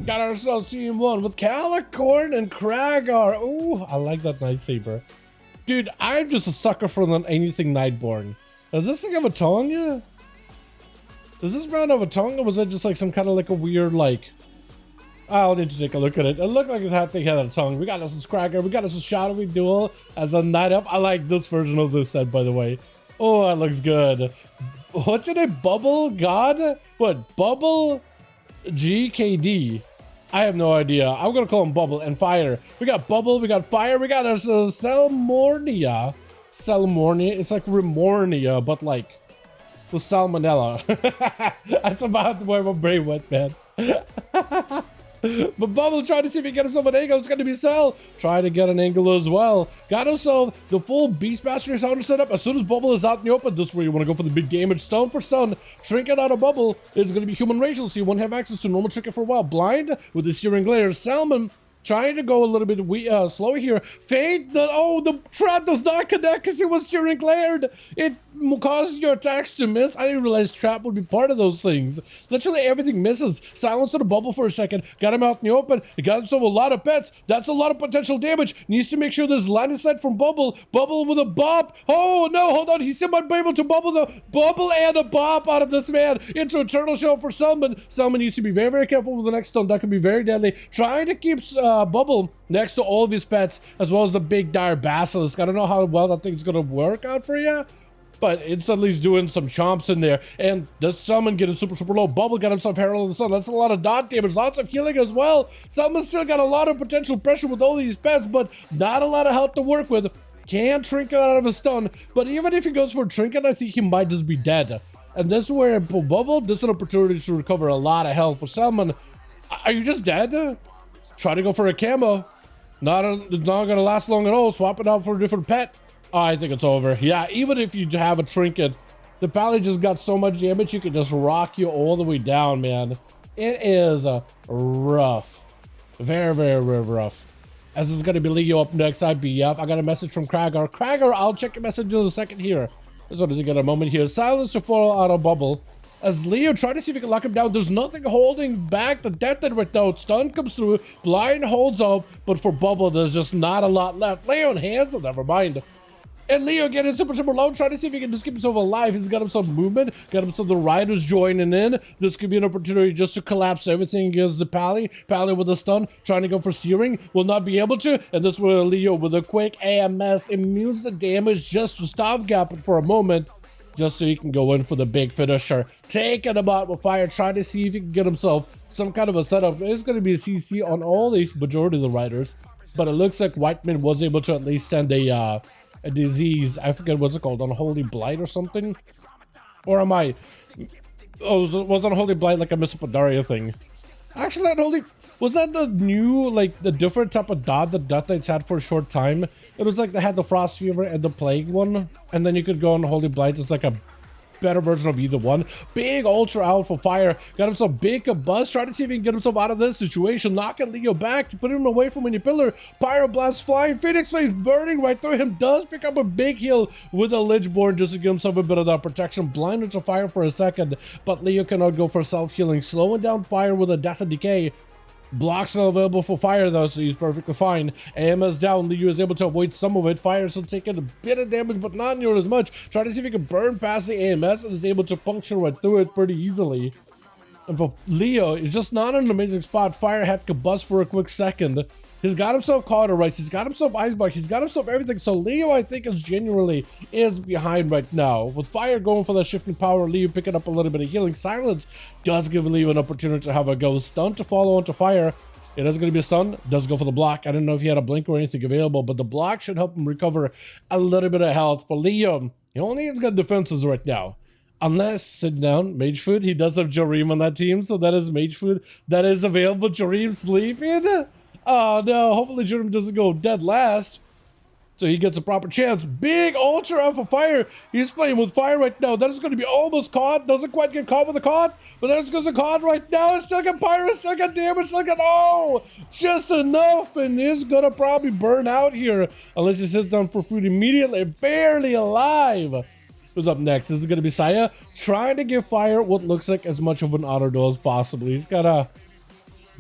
Got ourselves team 1 with Calicorn and Kragar. Ooh, I like that lightsaber. Dude, I'm just a sucker for anything Nightborn. Does this thing have a tongue? Yeah. Does this round have a tongue, or was it just like some kind of like a weird like... I'll need to take a look at it. It looked like that thing had a tongue. We got us a Kragar. We got us a Shadowy Duel as a Night Up. I like this version of this set, by the way. Oh, that looks good. What's it? Bubble God? What? Bubble GKD? I have no idea. I'm gonna call him Bubble and Fire. We got Bubble, we got Fire, we got our Salmornia. Salmornia, it's like Remornia, but like with salmonella. That's about where my brain went, man. But Bubble tried to see if he can get himself an angle. It's going to be Cell. Try to get an angle as well. Got himself the full Beastmaster sounder setup. As soon as Bubble is out in the open, this is where you want to go for the big damage. Stun for stun. Trinket out of Bubble. It's going to be human racial, so you won't have access to normal trinket for a while. Blind with the Searing Glare. Salmon trying to go a little bit slow here. Fade. The trap does not connect because it was Searing Glared. It caused your attacks to miss. I didn't realize trap would be part of those things. Literally everything misses. Silence of the Bubble for a second. Got him out in the open. He got himself a lot of pets. That's a lot of potential damage. Needs to make sure there's line of sight from Bubble. Bubble with a bop. Oh no, hold on. He still might be able to bubble the Bubble and a bop out of this man into Eternal Shell for Salmon. Salmon needs to be very, very careful with the next stun. That could be very deadly. Trying to keep Bubble next to all of his pets, as well as the big dire Basilisk. I don't know how well that thing's gonna work out for you, but it's at least doing some chomps in there. And the Summon getting super, super low. Bubble got himself Herald of the Sun. That's a lot of dot damage, lots of healing as well. Summon still got a lot of potential pressure with all these pets, but not a lot of health to work with. Can't Trinket out of a stun, but even if he goes for a Trinket, I think he might just be dead. And this is where Bubble, this is an opportunity to recover a lot of health. For Salmon, are you just dead? Try to go for a camo. Not gonna last long at all. Swap it out for a different pet. Oh, I think it's over. Yeah, even if you have a Trinket, the Pally just got so much damage, you can just rock you all the way down, man. It is rough. Very, very, very rough. As this is gonna be Leo up next, IBF. I got a message from Kragar. Kragar, I'll check your message in a second here. Just wanted to get a moment here. Silence to fall out of Bubble. As Leo try to see if he can lock him down, there's nothing holding back the death right now. Stun comes through, Blind holds up, but for Bubble, there's just not a lot left. Leo in hands, never mind. And Leo getting super, super low, trying to see if he can just keep himself alive. He's got himself movement, got himself the Riders joining in. This could be an opportunity just to collapse everything against the Pally. Pally with a stun, trying to go for Searing, will not be able to. And this will Leo with a quick AMS, immune the damage just to stopgap it for a moment, just so he can go in for the big finisher. Taking him out with Fire, trying to see if he can get himself some kind of a setup. It's going to be a CC on all these majority of the Riders, but it looks like Whiteman was able to at least send a disease. I forget what's it called, Unholy Blight or something? Or am I... Oh, was Unholy Blight like a Miss Pandaria thing? Actually, Unholy... Was that the new, like, the different type of dot that Death Knights had for a short time? It was like they had the Frost Fever and the Plague one, and then you could go on Holy Blight. It's like a better version of either one. Big Ultra out for Fire. Got himself big buzz. Trying to see if he can get himself out of this situation. Knocking Leo back. Put him away from any pillar. Pyroblast flying. Phoenix Face burning right through him. Does pick up a big heal with a Lichborn just to give himself a bit of that protection. Blinded to Fire for a second, but Leo cannot go for self-healing. Slowing down Fire with a Death and Decay. Blocks not available for Fire though, so he's perfectly fine. AMS down, Leo is able to avoid some of it. Fire still taking a bit of damage, but not near as much. Trying to see if he can burn past the AMS and is able to puncture right through it pretty easily. And for Leo, it's just not in an amazing spot. Fire had to bust for a quick second. He's got himself Cauterites, he's got himself Icebox, he's got himself everything. So Leo, I think, is genuinely behind right now. With Fire going for that shifting power, Leo picking up a little bit of healing. Silence does give Leo an opportunity to have a go. Stun to follow onto Fire. It is going to be a stun. Does go for the block. I don't know if he had a blink or anything available, but the block should help him recover a little bit of health. For Leo, he only has got defenses right now. Unless, sit down, Mage Food. He does have Joreem on that team, so that is Mage Food that is available. Joreem sleeping. Oh no, hopefully Joreem doesn't go dead last, so he gets a proper chance. Big Ultra out for Fire. He's playing with Fire right now. That is going to be almost caught. Doesn't quite get caught with a caught, but there's goes a caught right now. It's still got Pyro, still got damage, still got, oh, just enough, and is going to probably burn out here unless he sits down for food immediately. Barely alive. Who's up next? This is going to be Saya, trying to give Fire what looks like as much of an auto duel as possible. He's got a...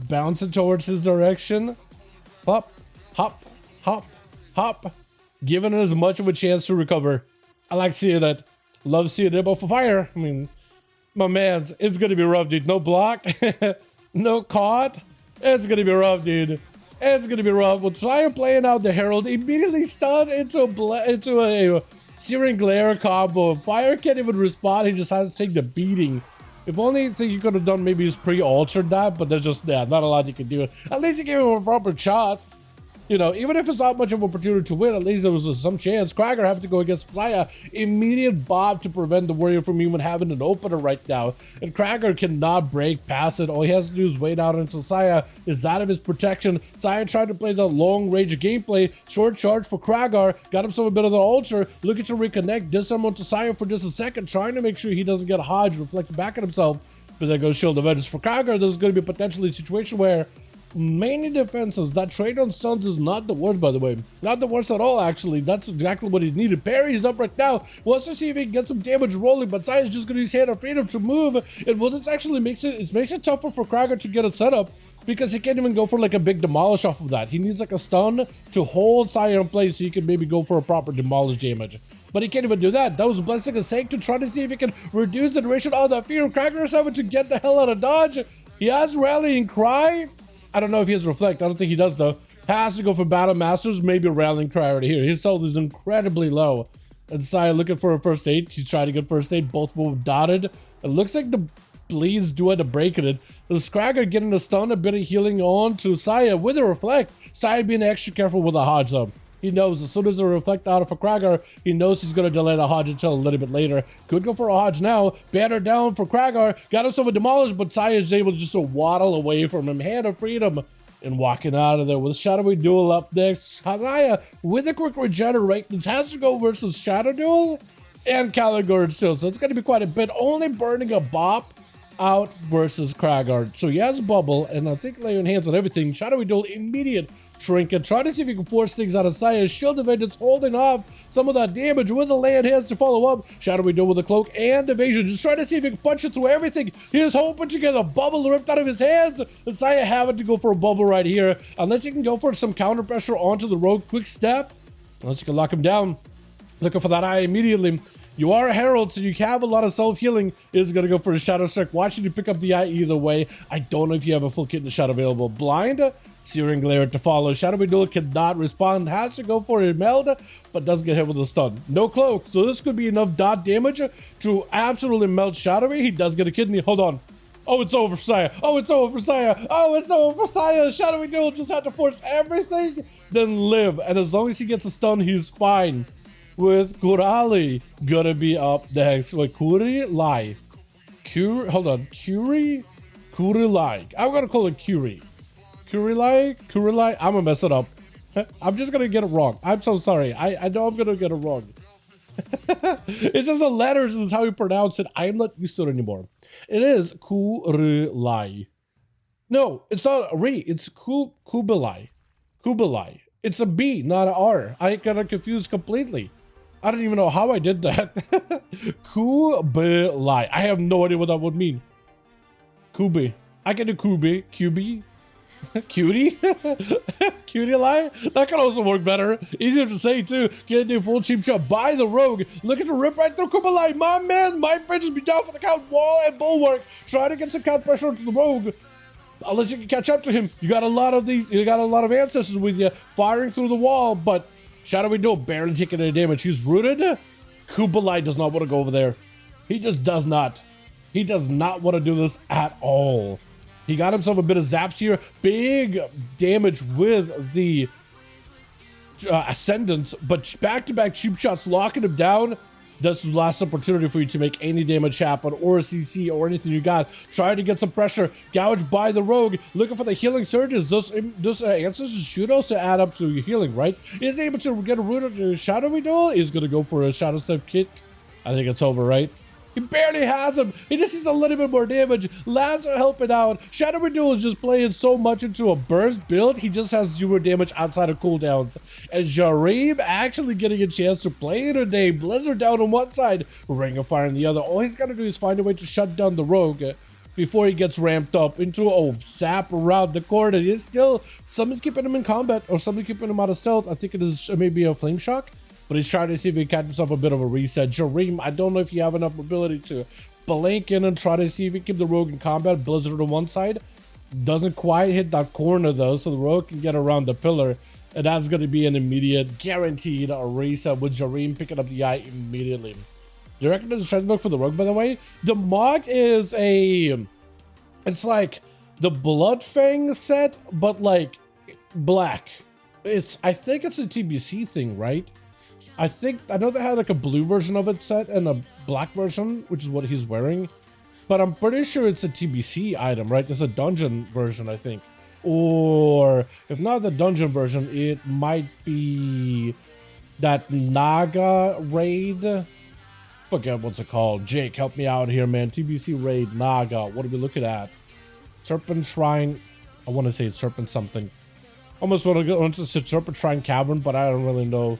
bouncing towards his direction. Hop, hop, hop, hop. Giving it as much of a chance to recover. I like seeing it. Love seeing it, but for fire, I mean, my man, it's gonna be rough, dude. No block, no caught. It's gonna be rough, dude. It's gonna be rough. We'll try and playing out the Herald. Immediately stunned into a Searing Glare combo. Fire can't even respond. He just has to take the beating. If only thing you could have done maybe is pre-altered that, but there's just, yeah, not a lot you can do. At least you gave him a proper shot. You know, even if it's not much of an opportunity to win, at least there was some chance. Krager having to go against Playa. Immediate bob to prevent the Warrior from even having an opener right now. And Krager cannot break past it. All he has to do is wait out until Saya is out of his protection. Saya tried to play the long-range gameplay. Short charge for Krager. Got himself a bit of the ultra. Looking to reconnect. Disarm onto Saya for just a second. Trying to make sure he doesn't get Hodge reflecting back at himself. But there goes Shield of Vengeance for Krager. This is going to be potentially a situation where many defenses, that trade on stuns is not the worst, by the way. Not the worst at all, actually. That's exactly what he needed. Parry's up right now. Wants to see if he can get some damage rolling, but Saya's just going to use Hand of Freedom to move. And what this actually makes it tougher for Krager to get it set up, because he can't even go for like a big demolish off of that. He needs like a stun to hold Saya in place so he can maybe go for a proper demolish damage. But he can't even do that. That was Blessing and Sake to try to see if he can reduce the duration of that fear. Krager is having to get the hell out of dodge. He has Rallying Cry. I don't know if he has Reflect. I don't think he does, though. Has to go for Battle Masters. Maybe a Rallying Cry right here. His health is incredibly low. And Saya looking for a first aid. He's trying to get first aid. Both of them dotted. It looks like the bleeds do end up breaking it. The Krager getting a stun, a bit of healing on to Saya with a Reflect. Saya being extra careful with the Hodge, though. He knows as soon as the Reflect out of a Krager, he knows he's going to delay the Hodge until a little bit later. Could go for a Hodge now. Banner down for Krager. Got himself a Demolish, but Saya is able to just waddle away from him. Hand of Freedom and walking out of there with Shadowy Duel up next. Saya with a quick regenerate. It has to go versus Shadow Duel and Caligard still. So it's going to be quite a bit. Only burning a bop out versus Krager. So he has Bubble, and I think laying hands on everything. Shadowy Duel immediate Trinket. Try to see if you can force things out of Saya. Shield of Vengeance holding off some of that damage with the land hands to follow up. Shadowy Duel with a cloak and evasion. Just trying to see if he can punch it through everything. He is hoping to get a bubble ripped out of his hands. And Saya having to go for a bubble right here. Unless you can go for some counter pressure onto the rogue. Quick step. Unless you can lock him down. Looking for that eye immediately. You are a Herald, so you have a lot of self-healing. Is going to go for a Shadow Strike. Watching you pick up the eye either way. I don't know if you have a full kit in the shot available. Blind. Searing Glare to follow. Shadowy Duel cannot respond. Has to go for a meld, but does get hit with a stun. No cloak, so this could be enough dot damage to absolutely melt Shadowy. He does get a kidney. Hold on. Oh, it's over for Saya. Oh, it's over for Saya. Oh, it's over for Saya. Shadowy Duel just had to force everything, then live. And as long as he gets a stun, he's fine. With Kurali gonna be up next. Wait, Kurilai. Hold on. Kurilai. I'm gonna call it Kuri. Kurilai, I'm gonna mess it up. I'm just gonna get it wrong. I'm so sorry. I know I'm gonna get it wrong. It's just the letters is how you pronounce it. I'm not used to it anymore. It is Kurilai. No, it's not a re. It's Kubilai. Kubilai. It's a B, not an R. I got confused completely. I don't even know how I did that. Kubilai. I have no idea what that would mean. Kubi. I can do Kubi. Cutie? Cutie lie? That can also work better. Easier to say too. Get a full cheap shot by the rogue. Looking to rip right through Kubilai. My man might just be down for the count. Wall and bulwark. Try to get some count pressure onto the rogue. Unless you can catch up to him. You got a lot of these. You got a lot of ancestors with you firing through the wall, but Shadowy Duel barely taking any damage. He's rooted. Kubilai does not want to go over there. He just does not. He does not want to do this at all. He got himself a bit of zaps here. Big damage with the Ascendants, but back-to-back cheap shots locking him down. This is the last opportunity for you to make any damage happen, or a CC, or anything you got. Trying to get some pressure. Gouged by the rogue. Looking for the healing surges. Those ancestors should also add up to your healing, right? Is able to get a root of the Shadowy Duel. Is going to go for a Shadow Step kick. I think it's over, right? He barely has him. He just needs a little bit more damage. Lazo helping out. Shadowy Duel is just playing so much into a burst build. He just has 0 damage outside of cooldowns. And Jareem actually getting a chance to play today. Blizzard down on one side, Ring of Fire on the other. All he's got to do is find a way to shut down the rogue. before he gets ramped up into a zap around the corner. He's still something keeping him in combat or something keeping him out of stealth. I think it is maybe a flame shock, but he's trying to see if he can catch himself a bit of a reset. Jareem, I don't know if you have enough ability to blink in and try to see if you can keep the rogue in combat. Blizzard on one side doesn't quite hit that corner though, so the rogue can get around the pillar, and that's going to be an immediate guaranteed reset with Jareem picking up the eye immediately. Do you reckon there's a trend book for the rogue, by the way? The Mog is it's like the Bloodfang set, but like black. I think it's a TBC thing, right? I know they had like a blue version of it set and a black version, which is what he's wearing. But I'm pretty sure it's a TBC item, right? It's a dungeon version, I think. Or if not the dungeon version, it might be that Naga raid. Forget what's it called. Jake, help me out here, man. TBC raid Naga. What are we looking at? Serpent Shrine. I want to say it's Serpent something. Almost want to go into Serpent Shrine Cavern, but I don't really know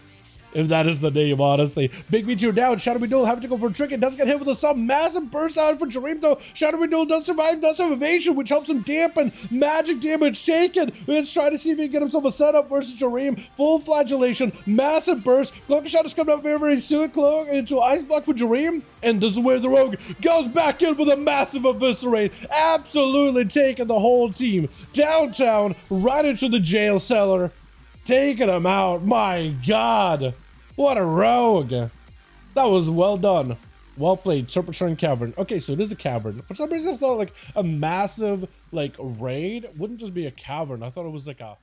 if that is the name, honestly. Big Meteor down. Shadowy Duel having to go for a trick. It does get hit with a sub. Massive burst out for Jareem, though. Shadowy Duel does survive. Does have evasion, which helps him dampen magic damage taken. Let's try to see if he can get himself a setup versus Jareem. Full flagellation. Massive burst. Cloak Shot is coming up very, very soon. Cloak into Ice Block for Jareem. And this is where the rogue goes back in with a massive Eviscerate. Absolutely taking the whole team downtown, right into the jail cellar. Taking him out. My God. What a rogue. That was well done. Well played. Serpent Shrine Cavern. Okay, so it is a cavern. For some reason, I thought like a massive like raid wouldn't just be a cavern. I thought it was like a